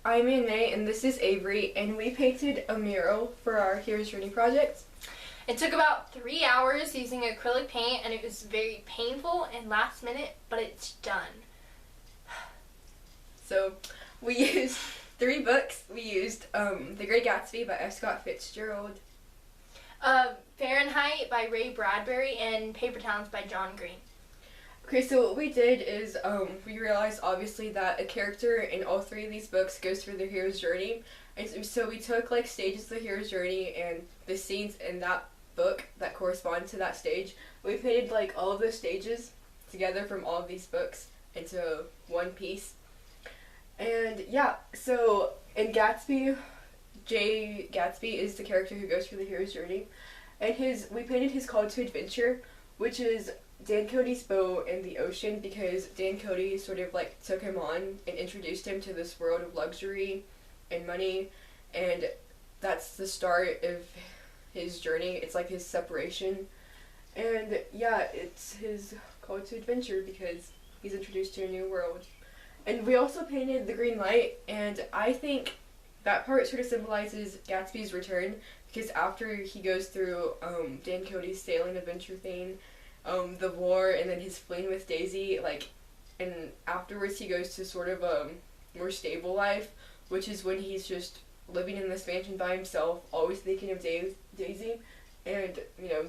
I'm Anmei, and this is Avery, and we painted a mural for our Hero's Journey project. It took about 3 hours using acrylic paint, and it was very painful and last minute, but it's done. So, we used 3 books. We used The Great Gatsby by F. Scott Fitzgerald, Fahrenheit by Ray Bradbury, and Paper Towns by John Green. Okay, so what we did is we realized obviously that a character in all 3 of these books goes through their hero's journey, and so we took like stages of the hero's journey and the scenes in that book that correspond to that stage. We painted like all of those stages together from all of these books into one piece. And yeah, so in Gatsby, Jay Gatsby is the character who goes through the hero's journey, and we painted his call to adventure, which is Dan Cody's boat in the ocean, because Dan Cody sort of like took him on and introduced him to this world of luxury and money, and that's the start of his journey. It's like his separation, and yeah, it's his call to adventure because he's introduced to a new world. And we also painted the green light, and I think that part sort of symbolizes Gatsby's return, because after he goes through Dan Cody's sailing adventure thing, the war, and then his fling with Daisy, and afterwards he goes to sort of a more stable life, which is when he's just living in this mansion by himself, always thinking of Daisy, and,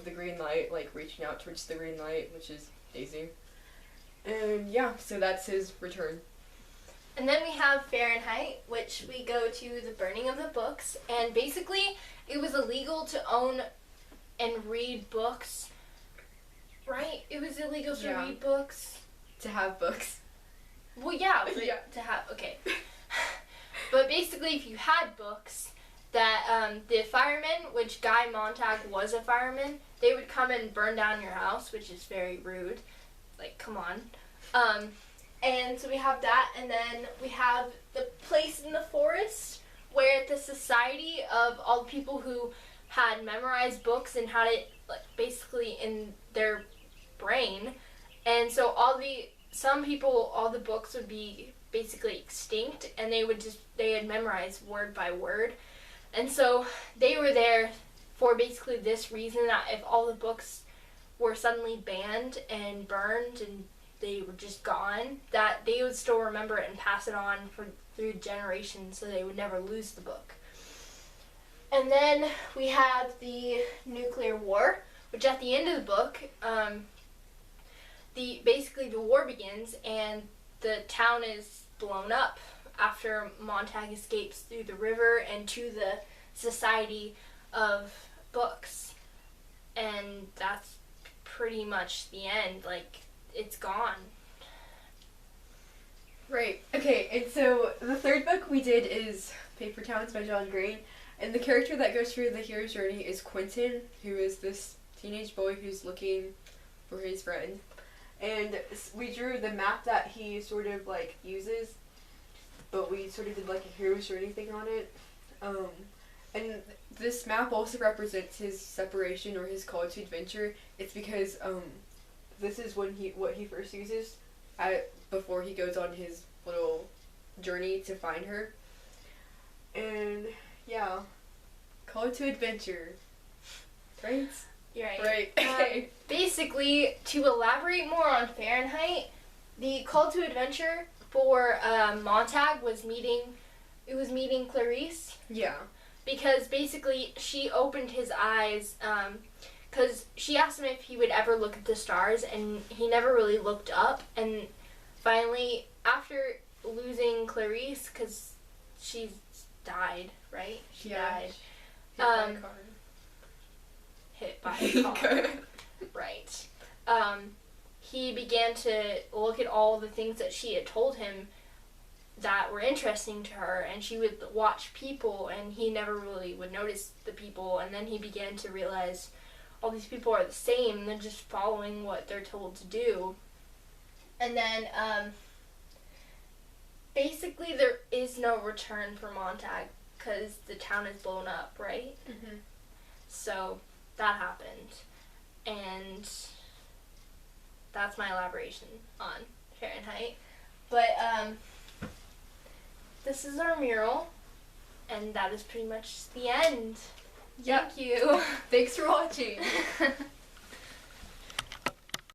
the green light, reaching out towards the green light, which is Daisy. And yeah, so that's his return. And then we have Fahrenheit, which we go to the burning of the books, and basically it was illegal to own and read books, right? It was illegal to read books. To have books. Well, yeah, but to have, okay. But basically, if you had books, that the firemen, which Guy Montag was a fireman, they would come and burn down your house, which is very rude. Like, come on. And so we have that, and then we have the place in the forest where the society of all the people who had memorized books and had it basically in their brain, and so all the books would be basically extinct, and they had memorized word by word, and so they were there for basically this reason, that if all the books were suddenly banned and burned and they were just gone, that they would still remember it and pass it on through generations, so they would never lose the book. And then we have the nuclear war, which at the end of the book, basically the war begins and the town is blown up after Montag escapes through the river and to the Society of Books, and that's pretty much the end. It's gone. Right. Okay, and so the third book we did is Paper Towns by John Green, and the character that goes through the hero's journey is Quentin, who is this teenage boy who's looking for his friend. And we drew the map that he sort of uses, but we sort of did a hero's journey thing on it. And this map also represents his separation or his call to adventure. It's because this is what he first uses before he goes on his little journey to find her. And yeah, call to adventure, right? You're right. Right. Okay. Basically, to elaborate more on Fahrenheit, the call to adventure for Montag was meeting Clarice. Yeah. Because basically she opened his eyes, because she asked him if he would ever look at the stars, and he never really looked up. And finally, after losing Clarice, because she died, right? She died. Hit by a car. Right. He began to look at all the things that she had told him that were interesting to her, and she would watch people, and he never really would notice the people, and then he began to realize all these people are the same, and they're just following what they're told to do. And then basically there is no return for Montag because the town is blown up, right? Mm-hmm. So that happened, and that's my elaboration on Fahrenheit. But the this is our mural, and that is pretty much the end. Yeah. Thank you. Thanks for watching.